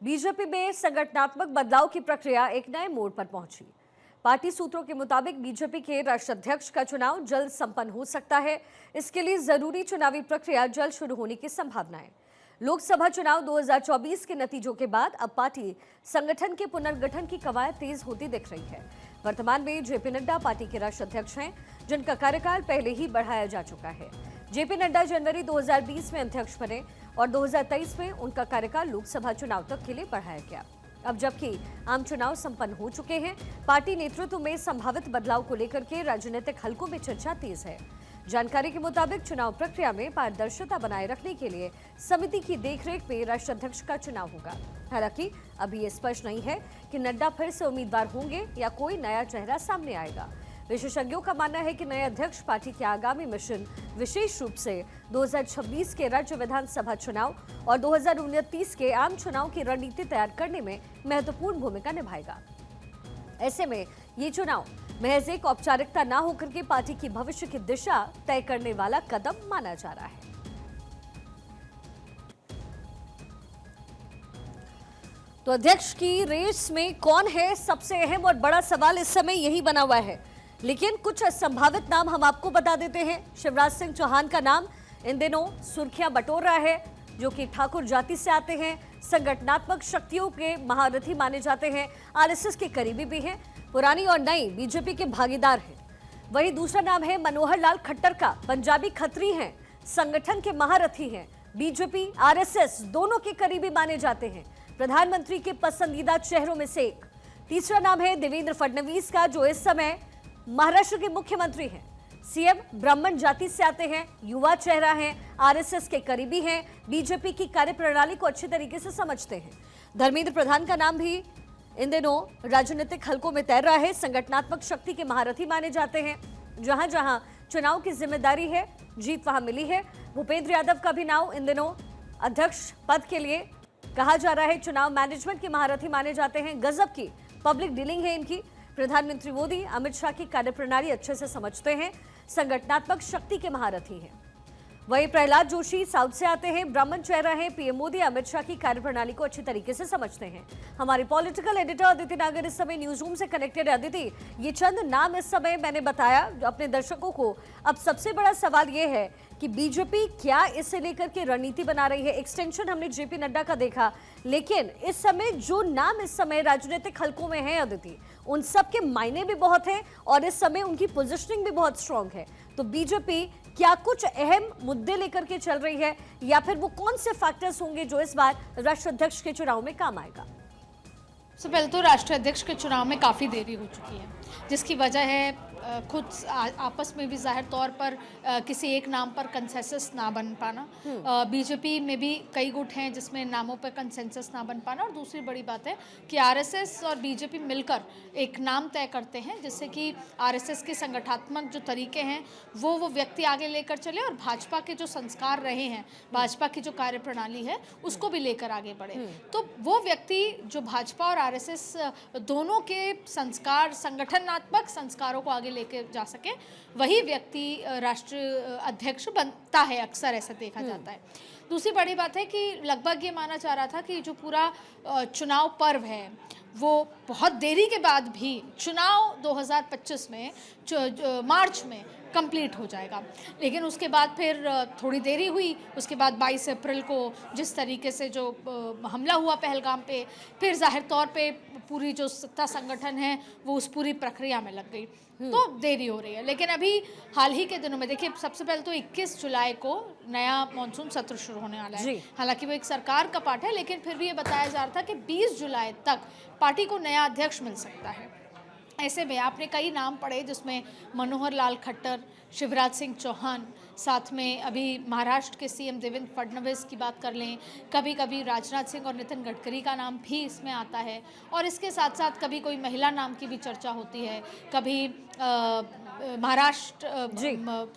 BJP में संगठनात्मक बदलाव की प्रक्रिया एक नए मोड़ पर पहुंची। पार्टी सूत्रों के मुताबिक बीजेपी के राष्ट्रीय अध्यक्ष का चुनाव जल्द संपन्न हो सकता है। इसके लिए जरूरी चुनावी प्रक्रिया जल्द शुरू होने की संभावना है। लोकसभा चुनाव 2024 के नतीजों के बाद अब पार्टी संगठन के पुनर्गठन की कवायद तेज होती दिख रही है। वर्तमान में जेपी नड्डा पार्टी के राष्ट्रीय अध्यक्ष हैं, जिनका कार्यकाल पहले ही बढ़ाया जा चुका है। जेपी नड्डा जनवरी 2020 में अध्यक्ष बने और 2023 में उनका कार्यकाल लोकसभा चुनाव तक के लिए बढ़ाया गया। अब जबकि आम चुनाव संपन्न हो चुके हैं, पार्टी नेतृत्व में संभावित बदलाव को लेकर के राजनीतिक हलकों में चर्चा तेज है। जानकारी के मुताबिक चुनाव प्रक्रिया में पारदर्शिता बनाए रखने के लिए समिति की देखरेख में राष्ट्रीय अध्यक्ष का चुनाव होगा। हालांकि अभी ये स्पष्ट नहीं है कि नड्डा फिर से उम्मीदवार होंगे या कोई नया चेहरा सामने आएगा। विशेषज्ञों का मानना है कि नए अध्यक्ष पार्टी के आगामी मिशन, विशेष रूप से 2026 के राज्य विधानसभा चुनाव और 2029 के आम चुनाव की रणनीति तैयार करने में महत्वपूर्ण भूमिका निभाएगा। ऐसे में ये चुनाव महज एक औपचारिकता न होकर के पार्टी की भविष्य की दिशा तय करने वाला कदम माना जा रहा है। तो अध्यक्ष की रेस में कौन है, सबसे अहम और बड़ा सवाल इस समय यही बना हुआ है। लेकिन कुछ संभावित नाम हम आपको बता देते हैं। शिवराज सिंह चौहान का नाम इन दिनों सुर्खियां बटोर रहा है, जो कि ठाकुर जाति से आते हैं, संगठनात्मक शक्तियों के महारथी माने जाते हैं, आरएसएस के करीबी भी हैं, पुरानी और नई बीजेपी के भागीदार हैं। वहीं दूसरा नाम है मनोहर लाल खट्टर का, पंजाबी खत्री हैं, संगठन के महारथी हैं, बीजेपी आरएसएस दोनों के करीबी माने जाते हैं, प्रधानमंत्री के पसंदीदा चेहरों में से एक। तीसरा नाम है देवेंद्र फडणवीस का, जो इस समय महाराष्ट्र के मुख्यमंत्री हैं, सीएम ब्राह्मण जाति से आते हैं, युवा चेहरा हैं, आरएसएस के करीबी हैं, बीजेपी की कार्यप्रणाली को अच्छे तरीके से समझते हैं। धर्मेंद्र प्रधान का नाम भी इन दिनों राजनीतिक हलकों में तैर रहा है, संगठनात्मक शक्ति के महारथी माने जाते हैं। जहां जहां चुनाव की जिम्मेदारी है, जीत वहां मिली है। भूपेंद्र यादव का भी नाम इन दिनों अध्यक्ष पद के लिए कहा जा रहा है, चुनाव मैनेजमेंट के महारथी माने जाते हैं, गजब की पब्लिक डीलिंग है इनकी। प्रधानमंत्री मोदी अमित शाह की कार्यप्रणाली अच्छे से समझते हैं, संगठनात्मक शक्ति के महारथी हैं। वहीं प्रहलाद जोशी साउथ से आते हैं, ब्राह्मण चेहरा हैं, पीएम मोदी अमित शाह की कार्यप्रणाली को अच्छी तरीके से समझते हैं। हमारे पॉलिटिकल एडिटर अदिति नागर इस समय न्यूज रूम से कनेक्टेड है। अदिति, ये चंद नाम इस समय मैंने बताया अपने दर्शकों को। अब सबसे बड़ा सवाल ये है कि बीजेपी क्या इसे लेकर के रणनीति बना रही है। एक्सटेंशन हमने जेपी नड्डा का देखा, लेकिन इस समय जो नाम इस समय राजनीतिक हलकों में है अदिति, उन सब के मायने भी बहुत है और इस समय उनकी पोजीशनिंग भी बहुत स्ट्रांग है। तो बीजेपी क्या कुछ अहम मुद्दे लेकर के चल रही है, या फिर वो कौन से फैक्टर्स होंगे जो इस बार राष्ट्रीय अध्यक्ष के चुनाव में काम आएगा? सबसे पहले तो राष्ट्रीय अध्यक्ष के चुनाव में काफ़ी देरी हो चुकी है, जिसकी वजह है खुद आपस में भी जाहिर तौर पर किसी एक नाम पर कंसेंसस ना बन पाना। बीजेपी में भी कई गुट हैं जिसमें नामों पर कंसेंसस ना बन पाना, और दूसरी बड़ी बात है कि आरएसएस और बीजेपी मिलकर एक नाम तय करते हैं, जिससे कि आरएसएस के संगठनात्मक जो तरीके हैं वो व्यक्ति आगे लेकर चले, और भाजपा के जो संस्कार रहे हैं, भाजपा की जो कार्यप्रणाली है, उसको भी लेकर आगे बढ़े। तो वो व्यक्ति जो भाजपा और आरएसएस दोनों के संस्कार, संगठनात्मक संस्कारों को आगे लेकर जा सके, वही व्यक्ति राष्ट्रीय अध्यक्ष बनता है। अक्सर ऐसा देखा जाता है। दूसरी बड़ी बात है कि लगभग ये माना जा रहा था कि जो पूरा चुनाव पर्व है वो बहुत देरी के बाद भी चुनाव 2025 में मार्च में कंप्लीट हो जाएगा, लेकिन उसके बाद फिर थोड़ी देरी हुई। उसके बाद 22 अप्रैल को जिस तरीके से जो हमला हुआ पहलगाम पे, फिर जाहिर तौर पे पूरी जो सत्ता संगठन है वो उस पूरी प्रक्रिया में लग गई, तो देरी हो रही है। लेकिन अभी हाल ही के दिनों में देखिए, सबसे पहले तो 21 जुलाई को नया मानसून सत्र शुरू होने वाला है। हालांकि वो एक सरकार का पार्ट है, लेकिन फिर भी ये बताया जा रहा था कि 20 जुलाई तक पार्टी को नया अध्यक्ष मिल सकता है। ऐसे में आपने कई नाम पढ़े, जिसमें मनोहर लाल खट्टर, शिवराज सिंह चौहान, साथ में अभी महाराष्ट्र के सीएम देवेंद्र फडणवीस की बात कर लें, कभी कभी राजनाथ सिंह और नितिन गडकरी का नाम भी इसमें आता है, और इसके साथ साथ कभी कोई महिला नाम की भी चर्चा होती है, कभी महाराष्ट्र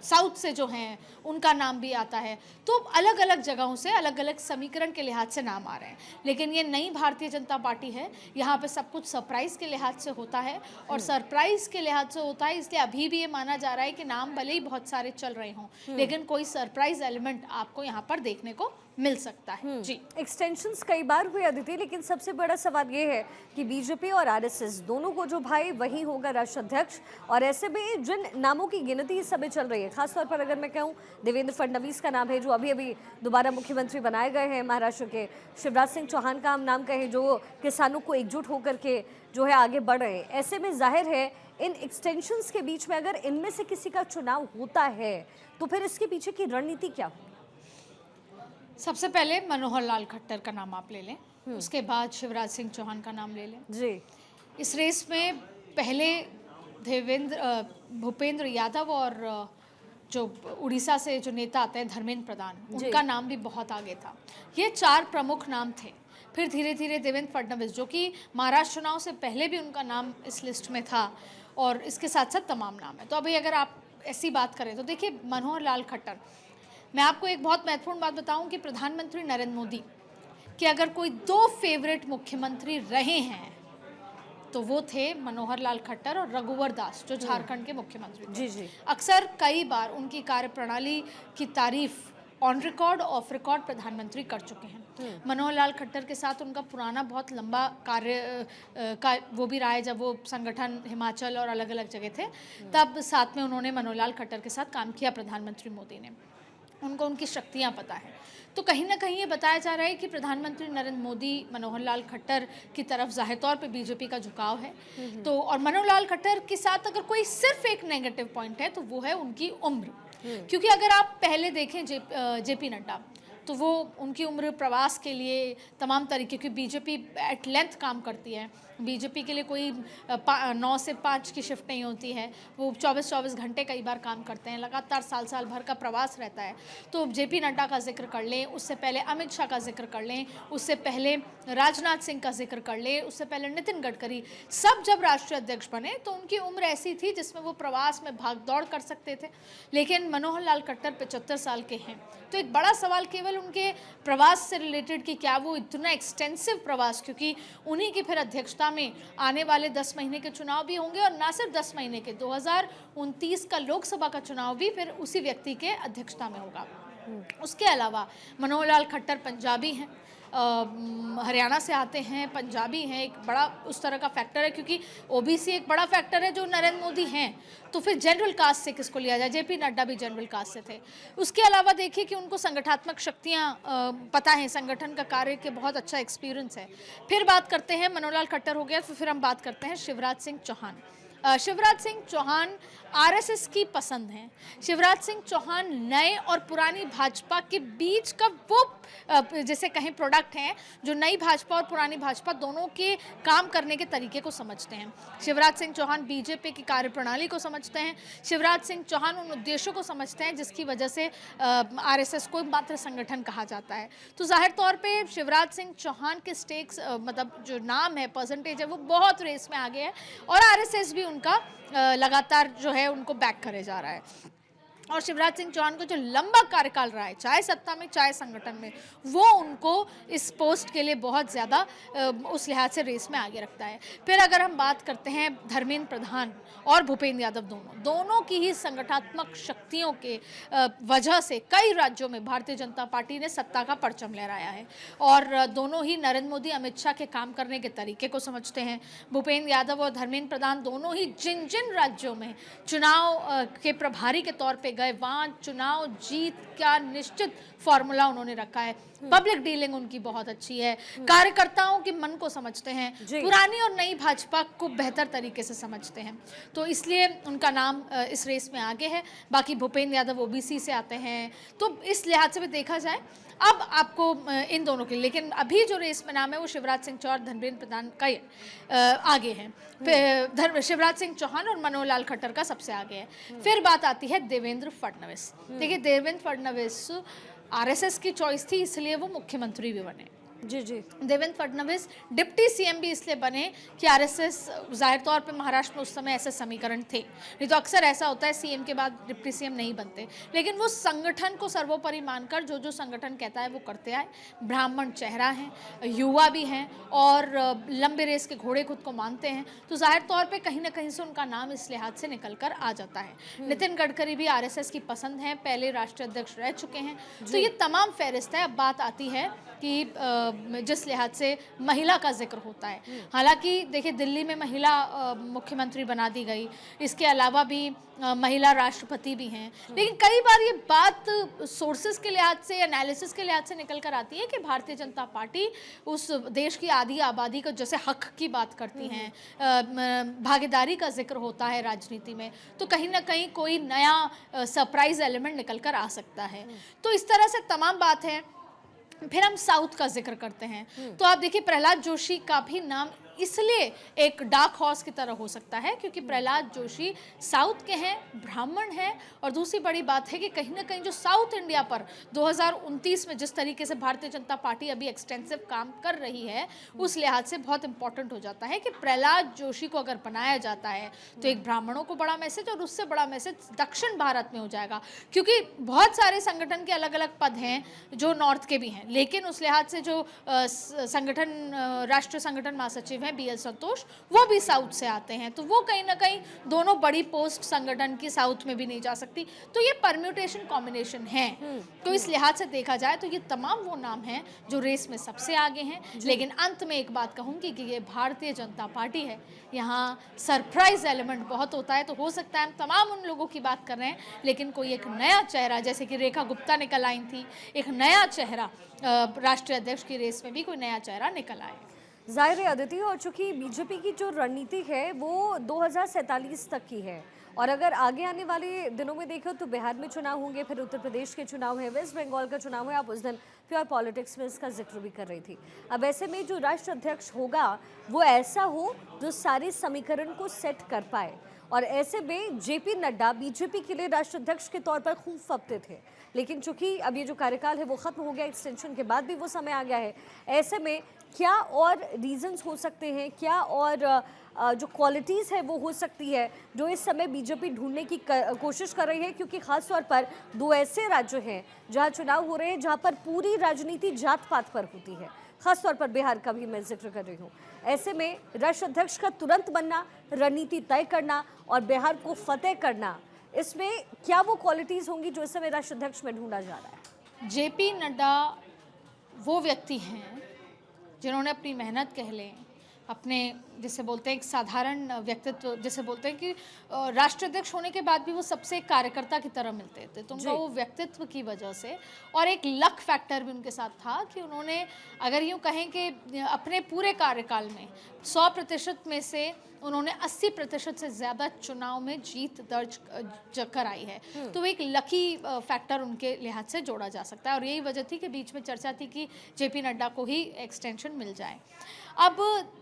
साउथ से जो हैं उनका नाम भी आता है। तो अलग अलग जगहों से अलग अलग समीकरण के लिहाज से नाम आ रहे हैं, लेकिन ये नई भारतीय जनता पार्टी है, यहाँ पे सब कुछ सरप्राइज़ के लिहाज से होता है, और सरप्राइज़ के लिहाज से होता है, इसलिए अभी भी ये माना जा रहा है कि नाम भले ही बहुत सारे चल रहे हों, लेकिन कोई सरप्राइज एलिमेंट आपको यहाँ पर देखने को मिल सकता है। जी, एक्सटेंशंस कई बार हुए अदिति, लेकिन सबसे बड़ा सवाल ये है कि बीजेपी और आरएसएस दोनों को जो भाई वही होगा राष्ट्राध्यक्ष, और ऐसे में जिन नामों की गिनती इस समय चल रही है, खासतौर पर अगर मैं कहूँ देवेंद्र फडणवीस का नाम है जो अभी अभी दोबारा मुख्यमंत्री बनाए गए हैं महाराष्ट्र के, शिवराज सिंह चौहान का हम नाम कहें जो किसानों को एकजुट होकर के जो है आगे बढ़ रहे हैं, ऐसे में जाहिर है इन एक्सटेंशंस के बीच में अगर इनमें से किसी का चुनाव होता है तो फिर इसके पीछे की रणनीति क्या होगी? सबसे पहले मनोहर लाल खट्टर का नाम आप ले लें, उसके बाद शिवराज सिंह चौहान का नाम ले लें। जी, इस रेस में पहले भूपेंद्र यादव और जो उड़ीसा से जो नेता आते हैं धर्मेंद्र प्रधान, उनका नाम भी बहुत आगे था। ये 4 प्रमुख नाम थे। फिर धीरे धीरे देवेंद्र फडणवीस, जो कि महाराष्ट्र चुनाव से पहले भी उनका नाम इस लिस्ट में था, और इसके साथ साथ तमाम नाम है। तो अभी अगर आप ऐसी बात करें तो देखिए मनोहर लाल खट्टर, मैं आपको एक बहुत महत्वपूर्ण बात बताऊं कि प्रधानमंत्री नरेंद्र मोदी के अगर कोई 2 फेवरेट मुख्यमंत्री रहे हैं तो वो थे मनोहर लाल खट्टर और रघुवर दास, जो झारखंड के मुख्यमंत्री थे। जी जी, अक्सर कई बार उनकी कार्यप्रणाली की तारीफ ऑन रिकॉर्ड ऑफ रिकॉर्ड प्रधानमंत्री कर चुके हैं। मनोहर लाल खट्टर के साथ उनका पुराना बहुत लंबा कार्य का वो भी रहा है, जब वो संगठन हिमाचल और अलग अलग जगह थे तब साथ में उन्होंने मनोहर लाल खट्टर के साथ काम किया प्रधानमंत्री मोदी ने, उनको उनकी शक्तियां पता है। तो कहीं ना कहीं ये बताया जा रहा है कि प्रधानमंत्री नरेंद्र मोदी मनोहर लाल खट्टर की तरफ जाहिर तौर पे बीजेपी का झुकाव है। तो और मनोहर लाल खट्टर के साथ अगर कोई सिर्फ एक नेगेटिव पॉइंट है तो वो है उनकी उम्र, क्योंकि अगर आप पहले देखें जेपी नड्डा, तो वो उनकी उम्र प्रवास के लिए तमाम तरीके की, बीजेपी एट लेंथ काम करती है, बीजेपी के लिए कोई 9 से 5 की शिफ्ट नहीं होती है, वो 24-24 घंटे कई बार काम करते हैं, लगातार साल भर का प्रवास रहता है। तो जेपी नड्डा का जिक्र कर लें, उससे पहले अमित शाह का जिक्र कर लें, उससे पहले राजनाथ सिंह का जिक्र कर लें, उससे पहले नितिन गडकरी, सब जब राष्ट्रीय अध्यक्ष बने तो उनकी उम्र ऐसी थी जिसमें वो प्रवास में भाग दौड़ कर सकते थे। लेकिन मनोहर लाल खट्टर 75 साल के हैं, तो एक बड़ा सवाल केवल उनके प्रवास से रिलेटेड कि क्या वो इतना एक्सटेंसिव प्रवास, क्योंकि उन्हीं की फिर अध्यक्षता में आने वाले 10 महीने के चुनाव भी होंगे, और ना सिर्फ 10 महीने के, 2029 का लोकसभा का चुनाव भी फिर उसी व्यक्ति के अध्यक्षता में होगा। उसके अलावा मनोहर लाल खट्टर पंजाबी हैं, हरियाणा से आते हैं, पंजाबी हैं, एक बड़ा उस तरह का फैक्टर है, क्योंकि ओबीसी एक बड़ा फैक्टर है जो नरेंद्र मोदी हैं, तो फिर जनरल कास्ट से किसको लिया जाए, जेपी नड्डा भी जनरल कास्ट से थे। उसके अलावा देखिए कि उनको संगठनात्मक शक्तियाँ पता है, संगठन का कार्य के बहुत अच्छा एक्सपीरियंस है। फिर बात करते हैं, मनोहर लाल खट्टर हो गया, तो फिर हम बात करते हैं शिवराज सिंह चौहान। शिवराज सिंह चौहान आरएसएस की पसंद हैं। शिवराज सिंह चौहान नए और पुरानी भाजपा के बीच का वो जैसे कहीं प्रोडक्ट हैं जो नई भाजपा और पुरानी भाजपा दोनों के काम करने के तरीके को समझते हैं। शिवराज सिंह चौहान बीजेपी की कार्यप्रणाली को समझते हैं। शिवराज सिंह चौहान उन उद्देश्यों को समझते हैं जिसकी वजह से आरएसएस को मात्र संगठन कहा जाता है। तो जाहिर तौर पे शिवराज सिंह चौहान के स्टेक्स मतलब जो नाम है, परसेंटेज है, वो बहुत रेस में आगे है, और आरएसएस भी उनका लगातार जो है उनको बैक करे जा रहा है। और शिवराज सिंह चौहान को जो लंबा कार्यकाल रहा है, चाहे सत्ता में चाहे संगठन में, वो उनको इस पोस्ट के लिए बहुत ज़्यादा उस लिहाज से रेस में आगे रखता है। फिर अगर हम बात करते हैं धर्मेंद्र प्रधान और भूपेंद्र यादव, दोनों की ही संगठनात्मक शक्तियों के वजह से कई राज्यों में भारतीय जनता पार्टी ने सत्ता का परचम लहराया है, और दोनों ही नरेंद्र मोदी अमित शाह के काम करने के तरीके को समझते हैं। भूपेंद्र यादव और धर्मेंद्र प्रधान दोनों ही जिन जिन राज्यों में चुनाव के प्रभारी के तौर पर गए, वहां चुनाव जीत का निश्चित फॉर्मूला उन्होंने रखा है। पब्लिक डीलिंग उनकी बहुत अच्छी है, कार्यकर्ताओं के मन को समझते हैं, पुरानी और नई भाजपा को बेहतर तरीके से समझते हैं, तो इसलिए उनका नाम इस रेस में आगे है। बाकी भूपेंद्र यादव ओबीसी से आते हैं, तो इस लिहाज से भी देखा जाए अब आपको इन दोनों के, लेकिन अभी जो रेस में नाम है वो शिवराज सिंह चौहान, धर्मेंद्र प्रधान का आगे है। शिवराज सिंह चौहान और मनोहर लाल खट्टर का सबसे आगे है। फिर बात आती है देवेंद्र फडणवीस। देखिए देवेंद्र फडणवीस आरएसएस की चॉइस थी, इसलिए वो मुख्यमंत्री भी बने। जी जी, देवेंद्र फडणवीस डिप्टी सीएम भी इसलिए बने कि आरएसएस जाहिर तौर पे महाराष्ट्र में उस समय ऐसे समीकरण थे, नहीं तो अक्सर ऐसा होता है सीएम के बाद डिप्टी सीएम नहीं बनते, लेकिन वो संगठन को सर्वोपरि मानकर जो जो संगठन कहता है वो करते आए। ब्राह्मण चेहरा हैं, युवा भी हैं, और लंबे रेस के घोड़े खुद को मानते हैं, तो जाहिर तौर पे कहीं ना कहीं से उनका नाम इस लिहाज से निकल कर आ जाता है। नितिन गडकरी भी आरएसएस की पसंद हैं, पहले राष्ट्रीय अध्यक्ष रह चुके हैं, तो ये तमाम फहरिस्त है। अब बात आती है कि जिस लिहाज से महिला का जिक्र होता है, हालांकि देखिए दिल्ली में महिला मुख्यमंत्री बना दी गई, इसके अलावा भी महिला राष्ट्रपति भी हैं, लेकिन कई बार ये बात सोर्सेज के लिहाज से, एनालिसिस के लिहाज से निकल कर आती है कि भारतीय जनता पार्टी उस देश की आधी आबादी का जैसे हक की बात करती हैं, भागीदारी का जिक्र होता है राजनीति में, तो कहीं ना कहीं कोई नया सरप्राइज एलिमेंट निकल कर आ सकता है। तो इस तरह से तमाम बात है। फिर हम साउथ का जिक्र करते हैं, तो आप देखिए प्रहलाद जोशी का भी नाम इसलिए एक डार्क हॉर्स की तरह हो सकता है क्योंकि प्रहलाद जोशी साउथ के हैं, ब्राह्मण हैं, और दूसरी बड़ी बात है कि कहीं ना कहीं जो साउथ इंडिया पर 2029 में जिस तरीके से भारतीय जनता पार्टी अभी एक्सटेंसिव काम कर रही है, उस लिहाज से बहुत इंपॉर्टेंट हो जाता है कि प्रहलाद जोशी को अगर बनाया जाता है तो एक ब्राह्मणों को बड़ा मैसेज और उससे बड़ा मैसेज दक्षिण भारत में हो जाएगा, क्योंकि बहुत सारे संगठन के अलग अलग पद हैं जो नॉर्थ के भी हैं, लेकिन उस लिहाज से जो संगठन राष्ट्रीय संगठन महासचिव हैं BL संतोष, वो भी साउथ से आते हैं, तो वो कहीं ना कहीं दोनों बड़ी पोस्ट संगठन की साउथ में भी नहीं जा सकती, तो ये परम्यूटेशन कॉम्बिनेशन है। तो इस लिहाज से देखा जाए तो ये तमाम वो नाम हैं जो रेस में सबसे आगे हैं। लेकिन अंत में एक बात कहूंगी कि ये भारतीय जनता पार्टी है, यहाँ सरप्राइज एलिमेंट बहुत होता है, तो हो सकता है हम तमाम उन लोगों की बात कर रहे हैं, लेकिन कोई एक नया चेहरा, जैसे कि रेखा गुप्ता निकल आई थी, एक नया चेहरा राष्ट्रीय अध्यक्ष की रेस में भी कोई नया चेहरा निकल आए। जाहिर है अदिति, और चूंकि बीजेपी की जो रणनीति है वो 2047 तक की है, और अगर आगे आने वाले दिनों में देखो तो बिहार में चुनाव होंगे, फिर उत्तर प्रदेश के चुनाव है, वेस्ट बंगाल का चुनाव है, आप उस दिन प्योर पॉलिटिक्स में इसका जिक्र भी कर रही थी। अब ऐसे में जो राष्ट्र अध्यक्ष होगा वो ऐसा हो जो सारे समीकरण को सेट कर पाए, और ऐसे में जेपी नड्डा बीजेपी के लिए राष्ट्राध्यक्ष के तौर पर खूब फपते थे, लेकिन चूंकि अब ये जो कार्यकाल है वो खत्म हो गया, एक्सटेंशन के बाद भी वो समय आ गया है, ऐसे में क्या और रीजंस हो सकते हैं, क्या और जो क्वालिटीज़ है वो हो सकती है जो इस समय बीजेपी ढूंढने की कोशिश कर रही है, क्योंकि खास तौर पर दो ऐसे राज्य हैं जहां चुनाव हो रहे हैं जहां पर पूरी राजनीति जात पात पर होती है, खास तौर पर बिहार का भी मैं जिक्र कर रही हूँ। ऐसे में राष्ट्राध्यक्ष का तुरंत बनना, रणनीति तय करना और बिहार को फतेह करना, इसमें क्या वो क्वालिटीज़ होंगी जो इस समय राष्ट्राध्यक्ष में ढूंढा जा रहा है? जेपी नड्डा वो व्यक्ति हैं जिन्होंने अपनी मेहनत कह लें, अपने जिसे बोलते हैं एक साधारण व्यक्तित्व, जिसे बोलते हैं कि राष्ट्राध्यक्ष होने के बाद भी वो सबसे एक कार्यकर्ता की तरह मिलते थे, तो उनका वो व्यक्तित्व की वजह से और एक लक फैक्टर भी उनके साथ था कि उन्होंने, अगर यूँ कहें कि अपने पूरे कार्यकाल में 100% में से उन्होंने 80% से ज़्यादा चुनाव में जीत दर्ज कराई है, तो एक लकी फैक्टर उनके लिहाज से जोड़ा जा सकता है, और यही वजह थी कि बीच में चर्चा थी कि जेपी नड्डा को ही एक्सटेंशन मिल जाए। अब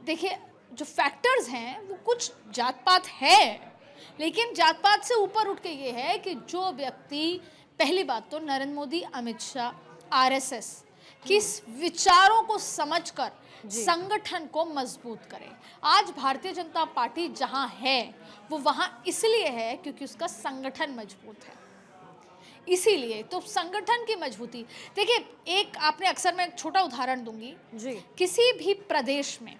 देखिए जो फैक्टर्स हैं वो कुछ जात पात है, लेकिन जात पात से ऊपर उठ के ये है कि जो व्यक्ति, पहली बात तो नरेंद्र मोदी, अमित शाह, आरएसएस किस विचारों को समझकर संगठन को मजबूत करे। आज भारतीय जनता पार्टी जहां है वो वहां इसलिए है क्योंकि उसका संगठन मजबूत है, इसीलिए तो संगठन की मजबूती। देखिए एक आपने अक्सर, मैं एक छोटा उदाहरण दूंगी जी, किसी भी प्रदेश में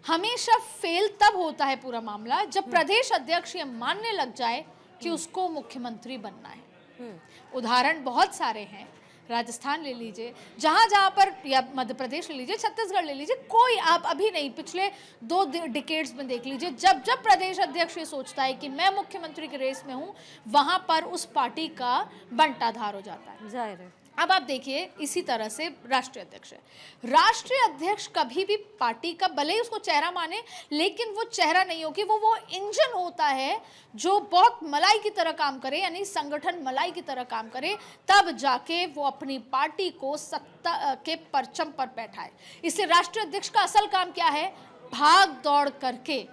हमेशा फेल तब होता है पूरा मामला जब प्रदेश अध्यक्ष ये मानने लग जाए कि उसको मुख्यमंत्री बनना है। उदाहरण बहुत सारे हैं, राजस्थान ले लीजिए, जहाँ जहाँ पर, या मध्य प्रदेश ले लीजिए, छत्तीसगढ़ ले लीजिए, कोई आप अभी नहीं, पिछले 2 डिकेड्स में देख लीजिए, जब जब प्रदेश अध्यक्ष ये सोचता है कि मैं मुख्यमंत्री की रेस में हूँ, वहाँ पर उस पार्टी का बंटाधार हो जाता है। जाहिर है। अब आप देखिए इसी तरह से राष्ट्रीय अध्यक्ष है, राष्ट्रीय अध्यक्ष कभी भी पार्टी का, भले ही उसको चेहरा माने, लेकिन वो चेहरा नहीं होगी, वो इंजन होता है जो बहुत मलाई की तरह काम करे, यानी संगठन मलाई की तरह काम करे, तब जाके वो अपनी पार्टी को सत्ता के परचम पर बैठाए। इसलिए राष्ट्रीय अध्यक्ष का असल काम क्या है? भाग दौड़ करके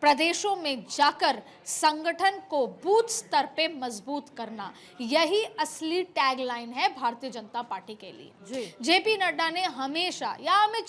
प्रदेशों में जाकर संगठन को बूथ स्तर पे मजबूत करना, यही असली टैगलाइन है भारतीय जनता पार्टी के लिए। जेपी नड्डा ने हमेशा, या अमित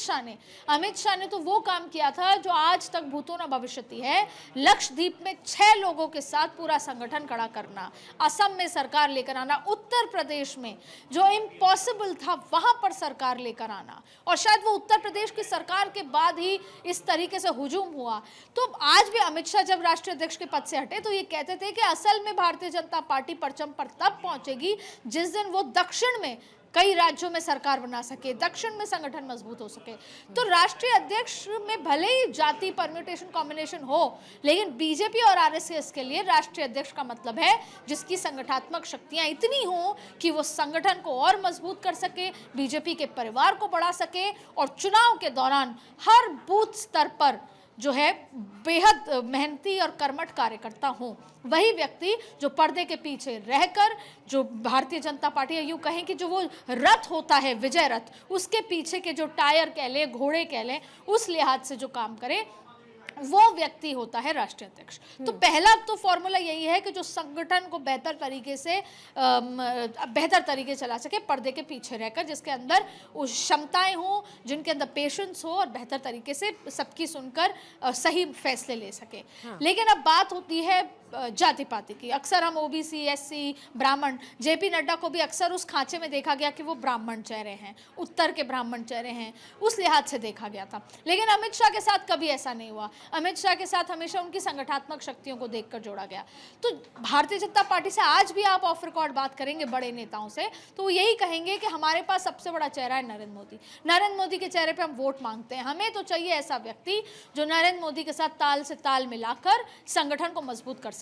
शाह ने तो वो काम किया था जो आज तक भूतो न भविष्यति है। लक्षद्वीप में 6 लोगों के साथ पूरा संगठन खड़ा करना, असम में सरकार लेकर आना, उत्तर प्रदेश में जो इम्पॉसिबल था वहां पर सरकार लेकर आना, और शायद वो उत्तर प्रदेश की सरकार के बाद ही इस तरीके से हुजूम हुआ। तो आज भी अमित शाह जब राष्ट्रीय अध्यक्ष के पद से हटे तो ये कहते थे कि असल में भारतीय जनता पार्टी परचम पर तब पहुंचेगी जिस दिन वो दक्षिण में कई राज्यों में सरकार बना सके, दक्षिण में संगठन मजबूत हो सके। तो राष्ट्रीय अध्यक्ष में भले ही जाति परम्यूटेशन कॉम्बिनेशन हो, लेकिन बीजेपी और आरएसएस के लिए राष्ट्रीय अध्यक्ष का मतलब है जिसकी संगठनात्मक शक्तियां इतनी हों कि वो संगठन को और मजबूत कर सके, बीजेपी के परिवार को बढ़ा सके, और चुनाव के दौरान हर बूथ स्तर पर जो है बेहद मेहनती और कर्मठ कार्यकर्ता हों। वही व्यक्ति जो पर्दे के पीछे रहकर, जो भारतीय जनता पार्टी, यूं कहें कि जो वो रथ होता है, विजय रथ, उसके पीछे के जो टायर कह लें, घोड़े कह लें, उस लिहाज से जो काम करे, वो व्यक्ति होता है राष्ट्रीय अध्यक्ष। तो पहला तो फॉर्मूला यही है कि जो संगठन को बेहतर तरीके चला सके, पर्दे के पीछे रहकर, जिसके अंदर उस क्षमताएं हों, जिनके अंदर पेशेंस हो, और बेहतर तरीके से सबकी सुनकर सही फैसले ले सके। लेकिन अब बात होती है जाति पाति की। अक्सर हम ओबीसी, एससी, ब्राह्मण, जेपी नड्डा को भी अक्सर उस खांचे में देखा गया कि वो ब्राह्मण चेहरे हैं, उत्तर के ब्राह्मण चेहरे हैं, उस लिहाज से देखा गया था। लेकिन अमित शाह के साथ कभी ऐसा नहीं हुआ। अमित शाह के साथ हमेशा उनकी संगठनात्मक शक्तियों को देखकर जोड़ा गया। तो भारतीय जनता पार्टी से आज भी आप ऑफ रिकॉर्ड बात करेंगे बड़े नेताओं से, तो वो यही कहेंगे कि हमारे पास सबसे बड़ा चेहरा है नरेंद्र मोदी। नरेंद्र मोदी के चेहरे पर हम वोट मांगते हैं। हमें तो चाहिए ऐसा व्यक्ति जो नरेंद्र मोदी के साथ ताल से ताल मिलाकर संगठन को मजबूत कर सके।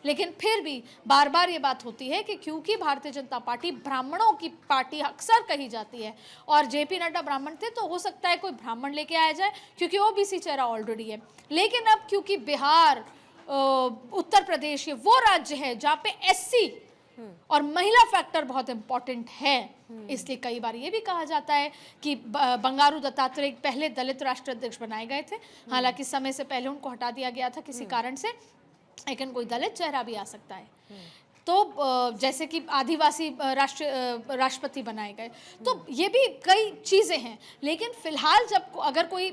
लेकिन फिर भी बार बार ये बात होती है कि क्योंकि भारतीय जनता पार्टी ब्राह्मणों की पार्टी अक्सर कही जाती है, और जेपी नड्डा ब्राह्मण थे, तो हो सकता है कोई ब्राह्मण लेके आया जाए क्योंकि ओबीसी चेहरा ऑलरेडी है। लेकिन अब क्योंकि बिहार, उत्तर प्रदेश, ये वो राज्य है जहाँ पे एससी और महिला फैक्टर बहुत इंपॉर्टेंट है, इसलिए कई बार ये भी कहा जाता है कि बंगारू दत्तात्रेय पहले दलित राष्ट्रीय अध्यक्ष बनाए गए थे। हालांकि समय से पहले उनको हटा दिया गया था किसी कारण से, लेकिन कोई दलित चेहरा भी आ सकता है। तो जैसे कि आदिवासी राष्ट्रपति बनाए गए, तो ये भी कई चीज़ें हैं। लेकिन फिलहाल जब अगर कोई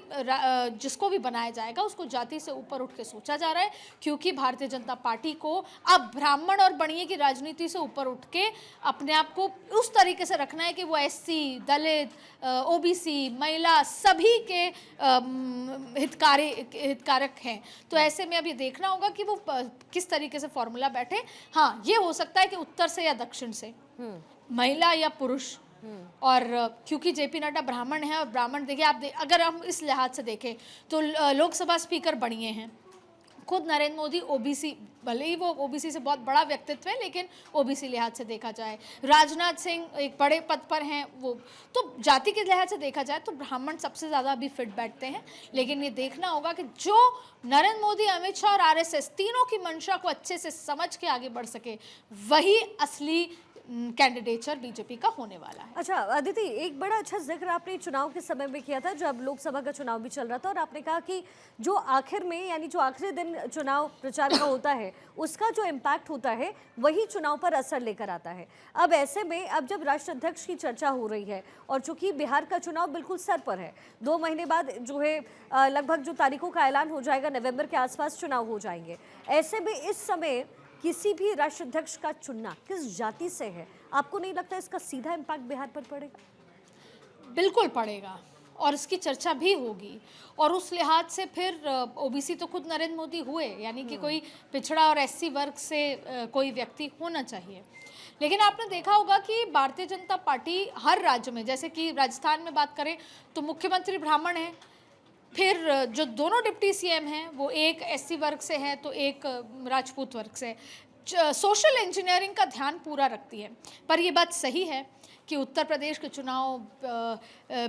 जिसको भी बनाया जाएगा उसको जाति से ऊपर उठ के सोचा जा रहा है, क्योंकि भारतीय जनता पार्टी को अब ब्राह्मण और बणिए की राजनीति से ऊपर उठ के अपने आप को उस तरीके से रखना है कि वो एससी, दलित, ओबीसी, महिला सभी के हितकारक हैं। तो ऐसे में अब ये देखना होगा कि वो किस तरीके से फॉर्मूला बैठे। हाँ, ये हो सकता है कि उत्तर से या दक्षिण से, महिला या पुरुष। और क्योंकि जेपी नड्डा ब्राह्मण है, और ब्राह्मण देखिए अगर हम इस लिहाज से देखें तो लोकसभा स्पीकर बणिए हैं, खुद नरेंद्र मोदी ओबीसी, भले ही वो ओबीसी से बहुत बड़ा व्यक्तित्व है, लेकिन ओबीसी लिहाज से देखा जाए, राजनाथ सिंह एक बड़े पद पर हैं, वो तो जाति के लिहाज से देखा जाए तो ब्राह्मण सबसे ज़्यादा अभी फिट बैठते हैं। लेकिन ये देखना होगा कि जो नरेंद्र मोदी, अमित शाह और आरएसएस तीनों की मंशा को अच्छे से समझ के आगे बढ़ सके, वही असली कैंडिडेचर बीजेपी का होने वाला है। अच्छा अदिति, एक बड़ा अच्छा जिक्र आपने चुनाव के समय में किया था जब लोकसभा का चुनाव भी चल रहा था, और आपने कहा कि जो आखिर में, यानी जो आखिरी दिन चुनाव प्रचार का होता है, उसका जो इम्पैक्ट होता है वही चुनाव पर असर लेकर आता है। अब ऐसे में अब जब राष्ट्राध्यक्ष की चर्चा हो रही है, और चूंकि बिहार का चुनाव बिल्कुल सर पर है, 2 महीने बाद जो है लगभग जो तारीखों का ऐलान हो जाएगा, नवंबर के आसपास चुनाव हो जाएंगे। ऐसे में इस समय किसी भी राष्ट्राध्यक्ष का चुनना किस जाति से है, आपको नहीं लगता इसका सीधा इम्पैक्ट बिहार पर पड़ेगा? बिल्कुल पड़ेगा, और इसकी चर्चा भी होगी। और उस लिहाज से फिर ओबीसी तो खुद नरेंद्र मोदी हुए, यानी कि कोई पिछड़ा और एससी वर्ग से कोई व्यक्ति होना चाहिए। लेकिन आपने देखा होगा कि भारतीय जनता पार्टी हर राज्य में, जैसे कि राजस्थान में बात करें तो मुख्यमंत्री ब्राह्मण हैं, फिर जो दोनों डिप्टी सीएम हैं वो एक एससी वर्ग से है तो एक राजपूत वर्ग से। सोशल इंजीनियरिंग का ध्यान पूरा रखती है। पर ये बात सही है कि उत्तर प्रदेश के चुनाव,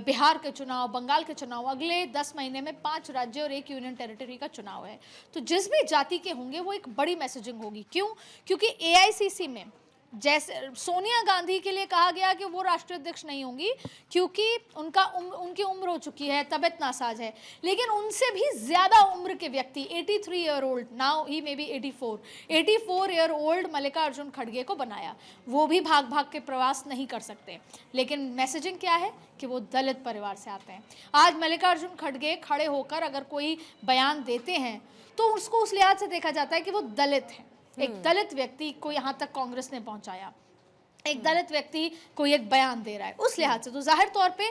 बिहार के चुनाव, बंगाल के चुनाव, अगले 10 महीने में 5 राज्य और 1 यूनियन टेरिटरी का चुनाव है। तो जिस भी जाति के होंगे वो एक बड़ी मैसेजिंग होगी। क्यों? क्योंकि एआईसीसी में जैसे सोनिया गांधी के लिए कहा गया कि वो राष्ट्रीय अध्यक्ष नहीं होंगी क्योंकि उनकी उम्र हो चुकी है, तबीयत नासाज है, लेकिन उनसे भी ज़्यादा उम्र के व्यक्ति 83 year old, now he may be 84 year old Mallikarjun खड़गे को बनाया। वो भी भाग भाग के प्रवास नहीं कर सकते, लेकिन मैसेजिंग क्या है कि वो दलित परिवार से आते हैं। आज मल्लिकार्जुन खड़गे खड़े होकर अगर कोई बयान देते हैं तो उसको उस लिहाज से देखा जाता है कि वो दलित हैं। एक दलित व्यक्ति को यहाँ तक कांग्रेस ने पहुंचाया, एक दलित व्यक्ति कोई एक बयान दे रहा है, उस लिहाज से तो जाहिर तौर पे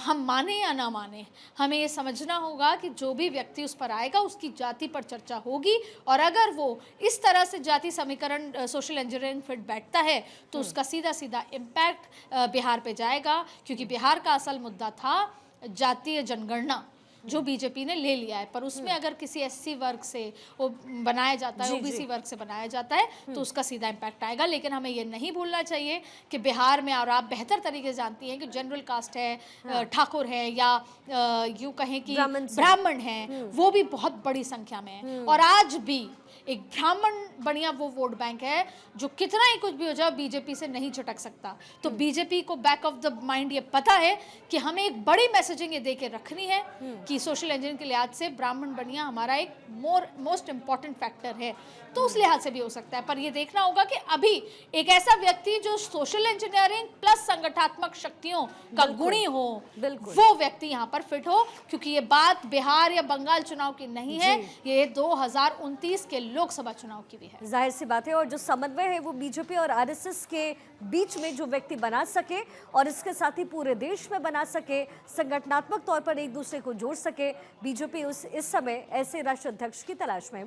हम माने या ना माने, हमें ये समझना होगा कि जो भी व्यक्ति उस पर आएगा उसकी जाति पर चर्चा होगी, और अगर वो इस तरह से जाति समीकरण सोशल इंजीनियरिंग फिट बैठता है तो उसका सीधा सीधा इम्पैक्ट बिहार पे जाएगा, क्योंकि बिहार का असल मुद्दा था जातीय जनगणना जो बीजेपी ने ले लिया है, पर उसमें अगर किसी एससी वर्ग से वो बनाया जाता है, ओबीसी वर्ग से बनाया जाता है तो उसका सीधा इम्पैक्ट आएगा। लेकिन हमें ये नहीं भूलना चाहिए कि बिहार में, और आप बेहतर तरीके से जानती हैं कि जनरल कास्ट है, ठाकुर है, या यूं कहें कि ब्राह्मण है, वो भी बहुत बड़ी संख्या में है। और आज भी एक ब्राह्मण बढ़िया वो वोट बैंक है जो कितना ही कुछ भी हो जाए बीजेपी से नहीं झटक सकता। तो बीजेपी को बैक ऑफ द माइंड ये पता है कि हमें एक बड़ी मैसेजिंग ये दे के रखनी है कि सोशल इंजीनियरिंग के लिहाज से ब्राह्मण बढ़िया हमारा एक मोस्ट इंपॉर्टेंट फैक्टर है। तो उस लिहाज से भी हो सकता है, पर ये देखना होगा कि अभी एक ऐसा व्यक्ति जो सोशल इंजीनियरिंग प्लस संगठनात्मक शक्तियों का गुणी हो, वो व्यक्ति यहाँ पर फिट हो, क्योंकि ये बात बिहार या बंगाल चुनाव की नहीं है, ये 2029 के लोकसभा चुनाव की भी है। जाहिर सी बात है, और जो समन्वय है वो बीजेपी और आरएसएस के बीच में जो व्यक्ति बना सके और इसके साथ ही पूरे देश में बना सके, संगठनात्मक तौर पर एक दूसरे को जोड़ सके, बीजेपी इस समय ऐसे राष्ट्रीय अध्यक्ष की तलाश में है।